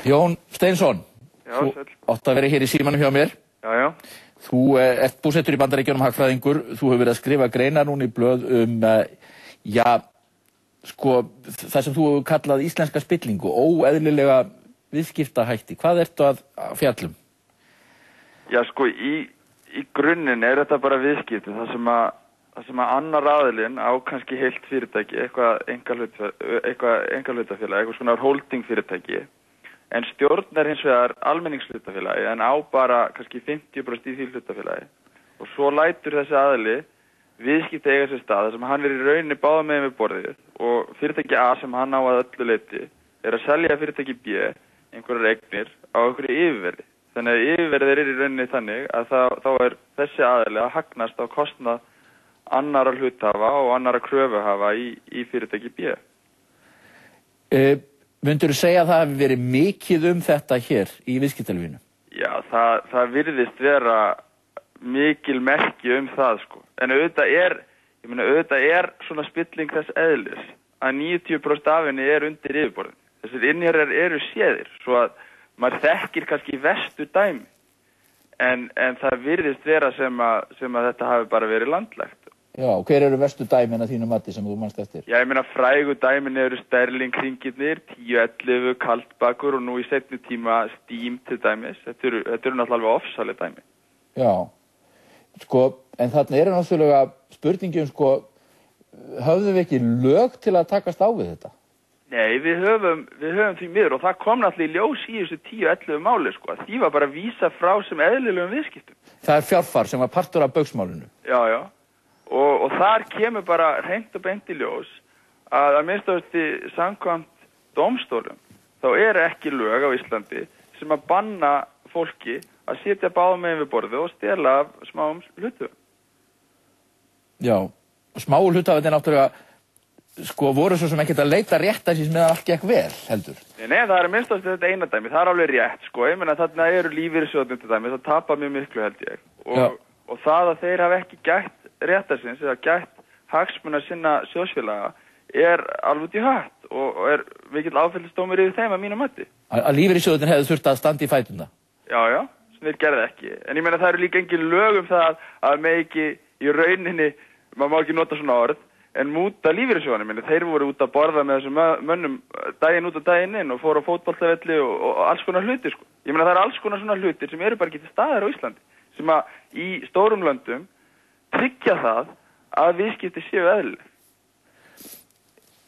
Jón Steinsson, þú átt að vera hér í símanum hjá mér. Já. Þú ert búsettur í Bandaríkjunum, hagfræðingur. Þú hefur verið að skrifa greinar núna í blöð það sem þú hefur kallað íslenska spillingu, óeðlilega viðskiptahætti. Hvað ertu að fjalla um? Já, í grunninn þetta bara viðskipti, það sem að annar aðilinn á kannski heilt fyrirtæki, eitthvað einkahlutafélag, eitthvað svona holding fyrirtæki, en stjórnar hins vegar almenningshlutafélagi, en á bara kannski 50% í því hlutafélagi. Og svo lætur þessi aðili viðskipti eiga sér stað sem hann í rauninni báða með við borðið, og fyrirtæki A sem hann á að öllu leyti að selja fyrirtæki B einhverjar eignir á einhverju yfirverði. Þannig að yfirverðir í rauninni þannig að þá þessi aðili að hagnast á kostnað annarra hluthafa og annarra kröfuhafa í fyrirtæki B. Myndirðu segja að það hefur verið mikið þetta hér í viðskiptalífinu? Já, það virðist vera mikil merki það, En auðvitað er svona spilling þess eðlis að 90% af henni undir yfirborðinu. Þessir innherjar eru séðir, svo að maður þekkir kannski verstu dæmi. En það virðist vera sem að þetta hafi bara verið landlægt. Já, hver eru verstu dæmin að þínu mati sem þú manst eftir? Já, frægu dæmin eru Sterling-hringirnir, 10-11, Kaldbakur og nú í seinni tíma Steam til dæmis. Þetta eru náttúrulega alveg ofsaleg dæmi. Já, en þarna náttúrulega spurningin, höfðum við ekki lög til að takast á við þetta? Nei, við höfum því miður, og það kom náttúrulega í ljós í þessu 10-11 máli, Því var bara vísa frá sem eðlilegum viðskiptum. Það fjárfar sem var partur af Baugsmálinu. Já. Og þar kemur bara hreint og beint í ljós að minnstakosti samkvæmt dómstólum þá ekki lög á Íslandi sem að banna fólki að sitja báðum megin við borðið og stela af smáum hluthöfum. Já, smáu hluthafar náttúrulega voru svo sem ekkert að leita réttarins meðan allt gekk vel, heldur. Nei, það minnstakosti þetta eina dæmi, það alveg rétt, þarna eru lífeyrissjóðirnir til dæmis, það tapar mjög miklu, held ég. Og það að þeir hafa ekki gætt réttarsins eða gætt hagsmuna sinna sjóðsfélaga alveg út í hött og mikill áfellisdómur yfir þeim að mínu mati. Að lífeyrissjóðirnir hefðu þurft að standa í fæturna? Já, sem þeir gerði ekki. En það eru líka engin lög það að með ekki í rauninni, maður má ekki nota svona orð, en múta lífeyrissjóðanum. Þeir voru út að borða með þessum mönnum daginn út og daginn inn og fóru á fótboltavelli og alls konar hlutir. Það eru alls konar svona hlutir sem eru bara ekki til staðar á Íslandi, sem að í stórum löndum tryggja það að viðskipti séu eðlileg.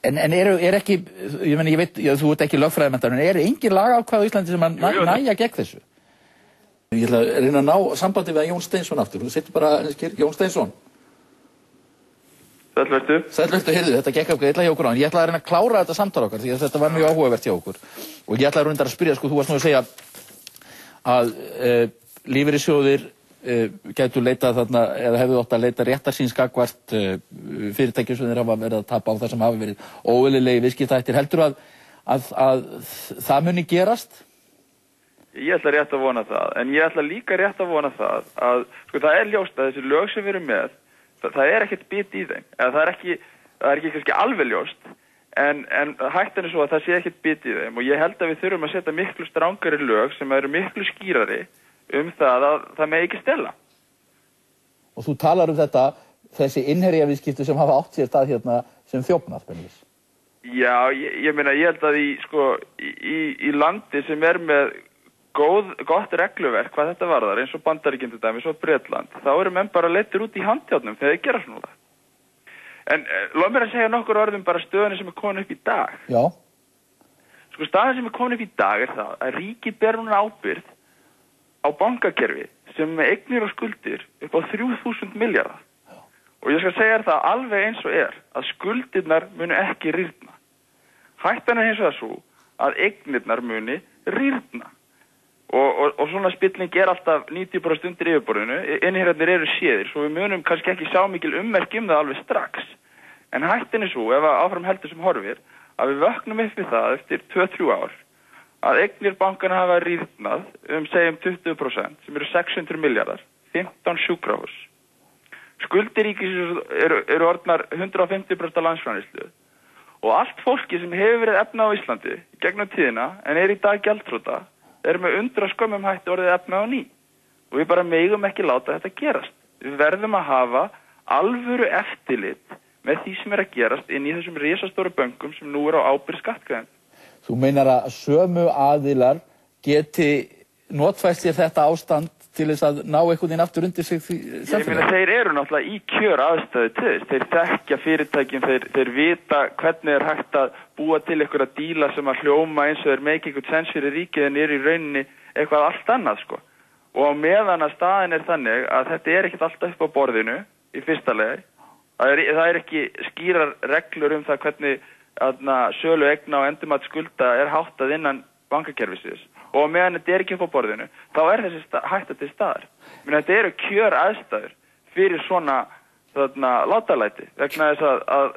En ekki, ég veit, þú ert ekki lögfræðimenntar, en engin lagaákvæði á Íslandi sem að næja gegn þessu? Ég ætla að reyna að ná sambandi við Jón Steinsson aftur. Þú sittur bara, Jón Steinsson. Sæll vertu, heyrðu, þetta gekk illa hjá okkur á. Ég ætla að reyna að klára þetta samtal okkar, því að þetta var mjög áhugavert hjá okkur. Og ég ætla að reyna að spyrja, þú varst nú að segja að lífeyrissjóðir gætu leitað þarna, eða hefðu átt að leita réttarsins gagnvart fyrirtækjum sem þeir hafa verið að tapa á það sem hafi verið óeðlilegir viðskiptahættir. Heldur að það muni gerast? Ég ætla rétt að vona það, en ég ætla líka rétt að vona það að það ljóst að þessi lög sem við erum með, það ekkert bit í þeim, eða það ekki kannski alveg ljóst, en hættan svo að það sé ekkert bit í þeim, og ég held að við þurfum að setja miklu strangari lög sem eru miklu skýrari það að það megi ekki stela. Og þú talar þetta, þessi innherjaviðskipti sem hafa átt sér stað hérna sem þjófnað, beinlínis. Já, ég held að í landi sem með gott regluverk hvað þetta varðar, eins og Bandaríkin til dæmis og Bretland, þá eru menn bara leiddir út í handjárnum þegar þeir gera svona. En lof mér að segja nokkur orðum bara stöðunni sem komin upp í dag. Já. Staðan sem komin upp í dag það að ríkið ber núna ábyrgð á bankakerfi sem með eignir og skuldir upp á 3.000 milljarða. Og ég skal segja það alveg eins og að skuldirnar munu ekki rýrna. Hættan hins vegar svo að eignirnar muni rýrna. Og svona spilling alltaf 90% undir yfirborðinu, innherjarnir eru séðir, svo við munum kannski ekki sjá mikil ummerki það alveg strax. En hættin svo, ef áfram heldur sem horfir, að við vöknum upp við það eftir 2-3 ár, að eignir bankana hafa rýrnað segjum 20%, sem eru 600 milljarðar, 15 sjúkrahús. Skuldir ríkisins eru orðnar 150% af landsframleiðslu. Og allt fólki sem hefur verið efnað á Íslandi gegnum tíðina en í dag gjaldþrota með undraskömmum hætti orðið efna á ný. Og við bara megum ekki láta þetta gerast. Við verðum að hafa alvöru eftirlit með því sem að gerast inn í þessum risastóru bönkum sem nú á ábyrgð skattgreiðenda. Þú meinar að sömu aðilar geti notfært sér þetta ástand til þess að ná einhvern veginn aftur undir sig samfélagi? Ég meina, þeir eru náttúrulega í kjör aðstæðu til þess. Þeir þekkja fyrirtækin, þeir vita hvernig hægt að búa til einhverja díla sem að hljóma eins og þeir make eitthvað sens fyrir ríkið en í rauninni eitthvað allt annað, sko. Og á meðan að staðin þannig að þetta ekkert alltaf upp á borðinu í fyrsta lagi. Það ekki skýrar reglur það hvernig sölu eigna og endurmat skulda háttað innan bankakerfisins. Og meðan þetta ekki upp á borðinu, þá þessi hætta til staðar. Men þetta eru kjör aðstæður fyrir svona látalæti. Vegna þess að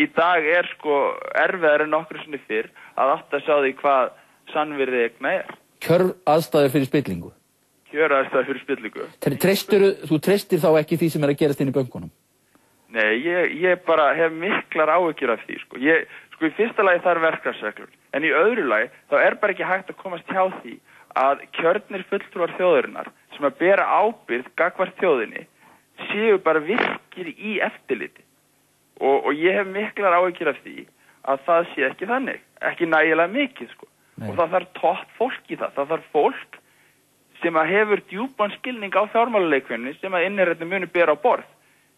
í dag sko erfiðar en nokkru sinni fyrr að átta að sjá því hvað sannvirði eigna Kjör aðstæður fyrir spillingu? Kjör aðstæður fyrir spillingu. Þú treystir þá ekki því sem að gerast inn í bönkunum? Nei, ég bara hef miklar áhyggjur af því, sko. Í fyrsta lagi þarf verklagsreglur, en í öðru lagi þá bara ekki hægt að komast hjá því að kjörnir fulltrúar þjóðarinnar sem að bera ábyrgð gagnvart þjóðinni séu bara virkir í eftirliti. Og ég hef miklar áhyggjur af því að það sé ekki þannig, ekki nægilega mikið, sko. Nei. Og það þarf topp fólk í það. Það þarf fólk sem að hefur djúpan skilning á fjármálaleikvinni sem að innherjarnir muni bera á borð.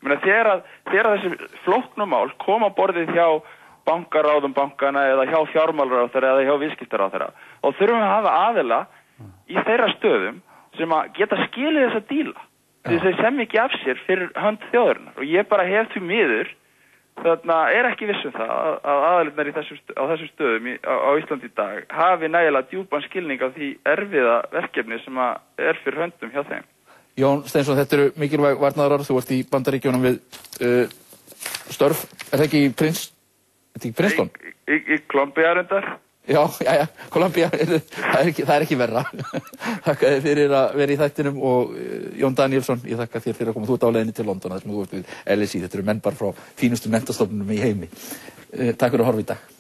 Þegar þessi flóknumál koma borðið hjá bankaráðum bankana eða hjá fjármálaráðherra eða hjá viðskiptaráðherra og þurfum að hafa aðila í þeirra stöðum sem að geta skilið þessa díla. Því þeir sem ekki af sér fyrir hönd þjóðarinnar og ég bara hef því miður þarna ekki viss það að aðilarnar á þessum stöðum á Íslandi í dag hafi nægilega djúpan skilning á því erfiða verkefni sem að fyrir höndum hjá þeim. Jón Steinsson, þetta eru mikilvæg varnaðarorð. Þú ert í Bandaríkjunum við störf. Það ekki í Princeton? Í Columbia reyndar. Já, Columbia. Það ekki verra. Þakka þér fyrir að vera í þættinum og Jón Daníelsson, ég þakka þér fyrir að koma. Þú ert á leiðinni til London þar sem þú ert við LSI. Þetta eru menn bara frá fínustu menntastofnunum í heimi. Takk fyrir að horfa í dag.